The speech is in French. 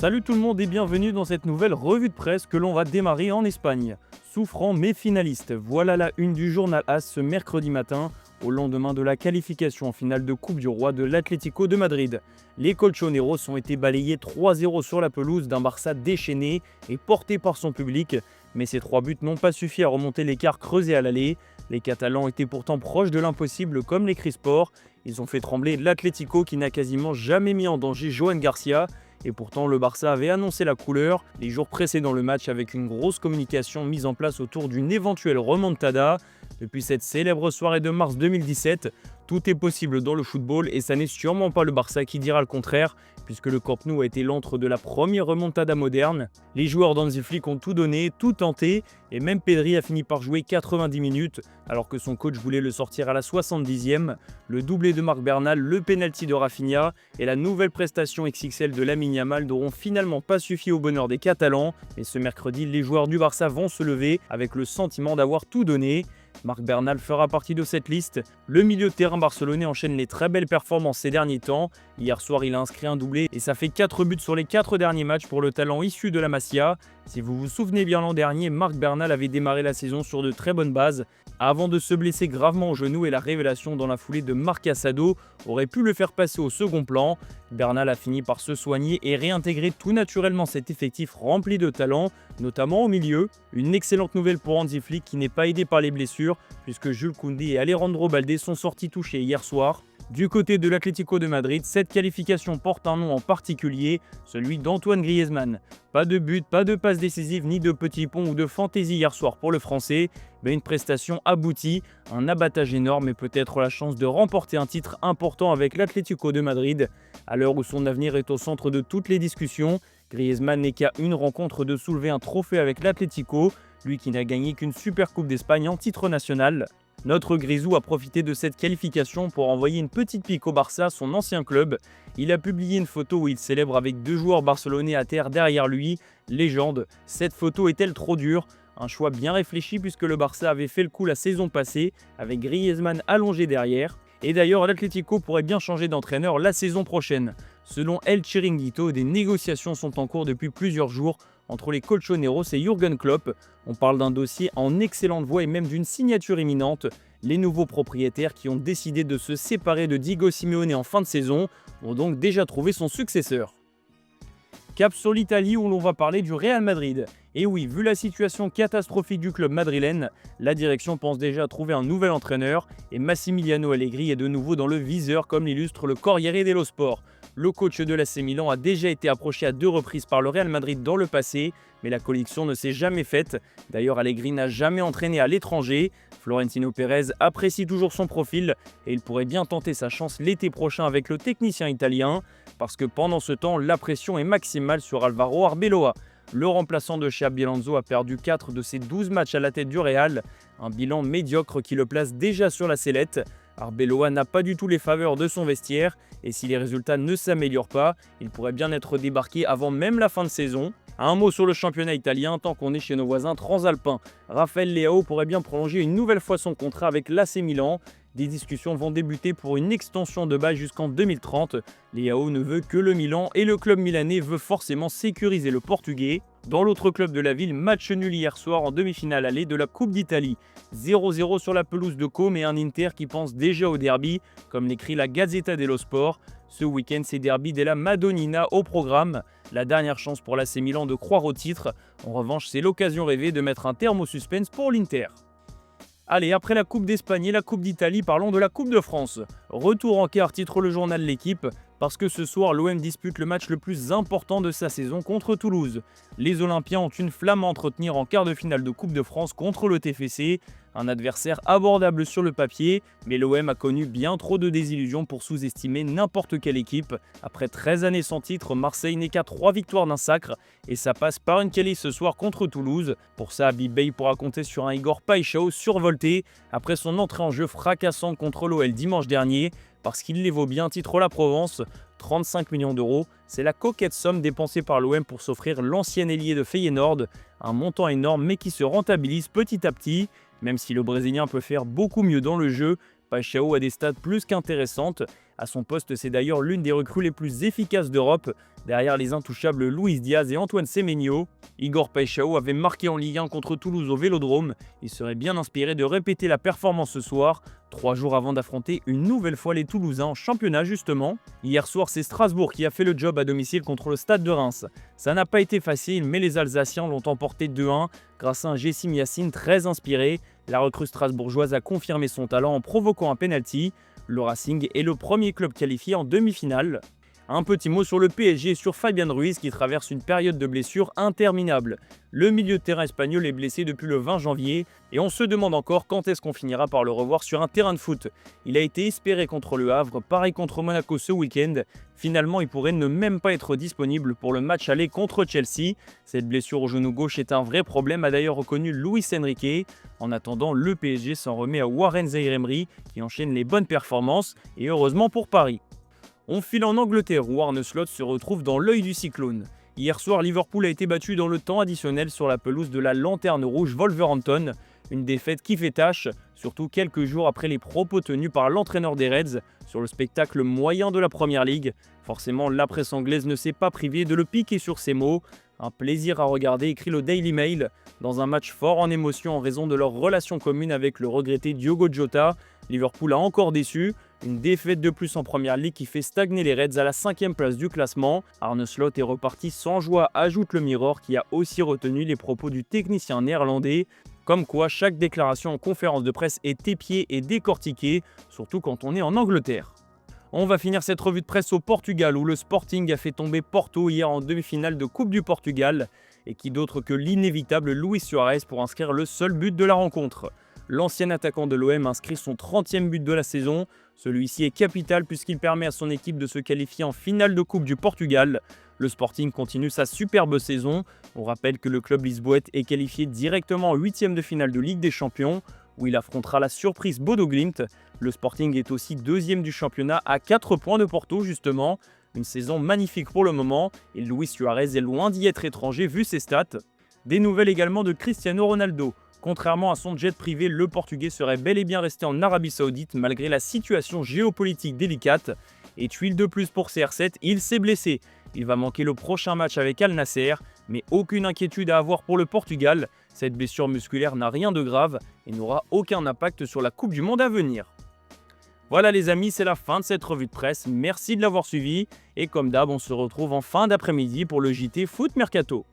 Salut tout le monde et bienvenue dans cette nouvelle revue de presse que l'on va démarrer en Espagne. Souffrant mais finaliste, voilà la une du journal AS ce mercredi matin, au lendemain de la qualification en finale de Coupe du Roi de l'Atlético de Madrid. Les colchoneros ont été balayés 3-0 sur la pelouse d'un Barça déchaîné et porté par son public, mais ces 3 buts n'ont pas suffi à remonter l'écart creusé à l'aller. Les Catalans étaient pourtant proches de l'impossible comme l'écrit sport. Ils ont fait trembler l'Atlético qui n'a quasiment jamais mis en danger Johan Garcia. Et pourtant, le Barça avait annoncé la couleur les jours précédant le match avec une grosse communication mise en place autour d'une éventuelle remontada. Depuis cette célèbre soirée de mars 2017, tout est possible dans le football et ça n'est sûrement pas le Barça qui dira le contraire, puisque le Camp Nou a été l'antre de la première remontada moderne. Les joueurs d'Hansi Flick ont tout donné, tout tenté, et même Pedri a fini par jouer 90 minutes, alors que son coach voulait le sortir à la 70e. Le doublé de Marc Bernal, le pénalty de Rafinha et la nouvelle prestation XXL de Lamine Yamal n'auront finalement pas suffi au bonheur des Catalans, et ce mercredi, les joueurs du Barça vont se lever avec le sentiment d'avoir tout donné. Marc Bernal fera partie de cette liste. Le milieu de terrain barcelonais enchaîne les très belles performances ces derniers temps. Hier soir, il a inscrit un doublé et ça fait 4 buts sur les 4 derniers matchs pour le talent issu de la Masia. Si vous vous souvenez bien l'an dernier, Marc Bernal avait démarré la saison sur de très bonnes bases avant de se blesser gravement au genou et la révélation dans la foulée de Marc Casado aurait pu le faire passer au second plan. Bernal a fini par se soigner et réintégrer tout naturellement cet effectif rempli de talent, notamment au milieu. Une excellente nouvelle pour Hansi Flick qui n'est pas aidé par les blessures, puisque Jules Koundé et Alejandro Balde sont sortis touchés hier soir. Du côté de l'Atlético de Madrid, cette qualification porte un nom en particulier, celui d'Antoine Griezmann. Pas de but, pas de passe décisive, ni de petits ponts ou de fantaisie hier soir pour le Français, mais une prestation aboutie, un abattage énorme et peut-être la chance de remporter un titre important avec l'Atlético de Madrid. À l'heure où son avenir est au centre de toutes les discussions, Griezmann n'est qu'à une rencontre de soulever un trophée avec l'Atlético, lui qui n'a gagné qu'une Super Coupe d'Espagne en titre national. Notre Grisou a profité de cette qualification pour envoyer une petite pique au Barça, son ancien club. Il a publié une photo où il célèbre avec 2 joueurs barcelonais à terre derrière lui. Légende, cette photo est-elle trop dure ? Un choix bien réfléchi puisque le Barça avait fait le coup la saison passée avec Griezmann allongé derrière. Et d'ailleurs, l'Atlético pourrait bien changer d'entraîneur la saison prochaine. Selon El Chiringuito, des négociations sont en cours depuis plusieurs jours entre les colchoneros et Jürgen Klopp. On parle d'un dossier en excellente voie et même d'une signature imminente. Les nouveaux propriétaires qui ont décidé de se séparer de Diego Simeone en fin de saison ont donc déjà trouvé son successeur. Cap sur l'Italie où l'on va parler du Real Madrid. Et oui, vu la situation catastrophique du club madrilène, la direction pense déjà trouver un nouvel entraîneur et Massimiliano Allegri est de nouveau dans le viseur comme l'illustre le Corriere dello Sport. Le coach de l'AC Milan a déjà été approché à 2 reprises par le Real Madrid dans le passé, mais la collection ne s'est jamais faite. D'ailleurs, Allegri n'a jamais entraîné à l'étranger. Florentino Pérez apprécie toujours son profil et il pourrait bien tenter sa chance l'été prochain avec le technicien italien, parce que pendant ce temps, la pression est maximale sur Alvaro Arbeloa. Le remplaçant de Xabi Alonso a perdu 4 de ses 12 matchs à la tête du Real, un bilan médiocre qui le place déjà sur la sellette. Arbeloa n'a pas du tout les faveurs de son vestiaire et si les résultats ne s'améliorent pas, il pourrait bien être débarqué avant même la fin de saison. Un mot sur le championnat italien tant qu'on est chez nos voisins transalpins. Raphaël Leao pourrait bien prolonger une nouvelle fois son contrat avec l'AC Milan. Des discussions vont débuter pour une extension de bail jusqu'en 2030. Leao ne veut que le Milan et le club milanais veut forcément sécuriser le Portugais. Dans l'autre club de la ville, match nul hier soir en demi-finale allée de la Coupe d'Italie. 0-0 sur la pelouse de Côme et un Inter qui pense déjà au derby, comme l'écrit la Gazzetta dello Sport. Ce week-end, c'est derby della Madonnina au programme. La dernière chance pour l'AC Milan de croire au titre. En revanche, c'est l'occasion rêvée de mettre un terme au suspense pour l'Inter. Allez, après la Coupe d'Espagne et la Coupe d'Italie, parlons de la Coupe de France. Retour en quart, titre le journal L'Équipe, parce que ce soir, l'OM dispute le match le plus important de sa saison contre Toulouse. Les Olympiens ont une flamme à entretenir en quart de finale de Coupe de France contre le TFC. Un adversaire abordable sur le papier, mais l'OM a connu bien trop de désillusions pour sous-estimer n'importe quelle équipe. Après 13 années sans titre, Marseille n'est qu'à 3 victoires d'un sacre, et ça passe par une qualif ce soir contre Toulouse. Pour ça, Habib Beye pourra compter sur un Igor Paixão survolté, après son entrée en jeu fracassante contre l'OL dimanche dernier, parce qu'il les vaut bien, titre la Provence. 35 millions d'euros, c'est la coquette somme dépensée par l'OM pour s'offrir l'ancien ailier de Feyenoord, un montant énorme mais qui se rentabilise petit à petit. Même si le Brésilien peut faire beaucoup mieux dans le jeu, Paixão a des stats plus qu'intéressantes. À son poste, c'est d'ailleurs l'une des recrues les plus efficaces d'Europe, derrière les intouchables Luis Diaz et Antoine Semenyo. Igor Paixão avait marqué en Ligue 1 contre Toulouse au Vélodrome. Il serait bien inspiré de répéter la performance ce soir, 3 jours avant d'affronter une nouvelle fois les Toulousains en championnat justement. Hier soir, c'est Strasbourg qui a fait le job à domicile contre le Stade de Reims. Ça n'a pas été facile, mais les Alsaciens l'ont emporté 2-1 grâce à un Jessim Yacine très inspiré. La recrue strasbourgeoise a confirmé son talent en provoquant un penalty. Le Racing est le premier club qualifié en demi-finale. Un petit mot sur le PSG et sur Fabian Ruiz qui traverse une période de blessure interminable. Le milieu de terrain espagnol est blessé depuis le 20 janvier et on se demande encore quand est-ce qu'on finira par le revoir sur un terrain de foot. Il a été espéré contre le Havre, pareil contre Monaco ce week-end. Finalement, il pourrait ne même pas être disponible pour le match aller contre Chelsea. Cette blessure au genou gauche est un vrai problème, a d'ailleurs reconnu Luis Enrique. En attendant, le PSG s'en remet à Warren Zaïre-Emery qui enchaîne les bonnes performances et heureusement pour Paris. On file en Angleterre où Arne Slot se retrouve dans l'œil du cyclone. Hier soir, Liverpool a été battu dans le temps additionnel sur la pelouse de la Lanterne Rouge Wolverhampton. Une défaite qui fait tâche, surtout quelques jours après les propos tenus par l'entraîneur des Reds sur le spectacle moyen de la Première Ligue. Forcément, la presse anglaise ne s'est pas privée de le piquer sur ses mots. Un plaisir à regarder, écrit le Daily Mail. Dans un match fort en émotion en raison de leur relation commune avec le regretté Diogo Jota, Liverpool a encore déçu. Une défaite de plus en Première Ligue qui fait stagner les Reds à la 5e place du classement. Arne Slot est reparti sans joie, ajoute le Mirror qui a aussi retenu les propos du technicien néerlandais. Comme quoi chaque déclaration en conférence de presse est épiée et décortiquée, surtout quand on est en Angleterre. On va finir cette revue de presse au Portugal où le Sporting a fait tomber Porto hier en demi-finale de Coupe du Portugal. Et qui d'autre que l'inévitable Luis Suarez pour inscrire le seul but de la rencontre. L'ancien attaquant de l'OM inscrit son 30e but de la saison. Celui-ci est capital puisqu'il permet à son équipe de se qualifier en finale de Coupe du Portugal. Le Sporting continue sa superbe saison. On rappelle que le club lisboète est qualifié directement en 8e de finale de Ligue des Champions, où il affrontera la surprise Bodo Glimt. Le Sporting est aussi 2e du championnat à 4 points de Porto justement. Une saison magnifique pour le moment, et Luis Suarez est loin d'y être étranger vu ses stats. Des nouvelles également de Cristiano Ronaldo. Contrairement à son jet privé, le Portugais serait bel et bien resté en Arabie Saoudite malgré la situation géopolitique délicate. Et tuile de plus pour CR7, il s'est blessé. Il va manquer le prochain match avec Al Nasser, mais aucune inquiétude à avoir pour le Portugal. Cette blessure musculaire n'a rien de grave et n'aura aucun impact sur la Coupe du Monde à venir. Voilà les amis, c'est la fin de cette revue de presse. Merci de l'avoir suivi et comme d'hab, on se retrouve en fin d'après-midi pour le JT Foot Mercato.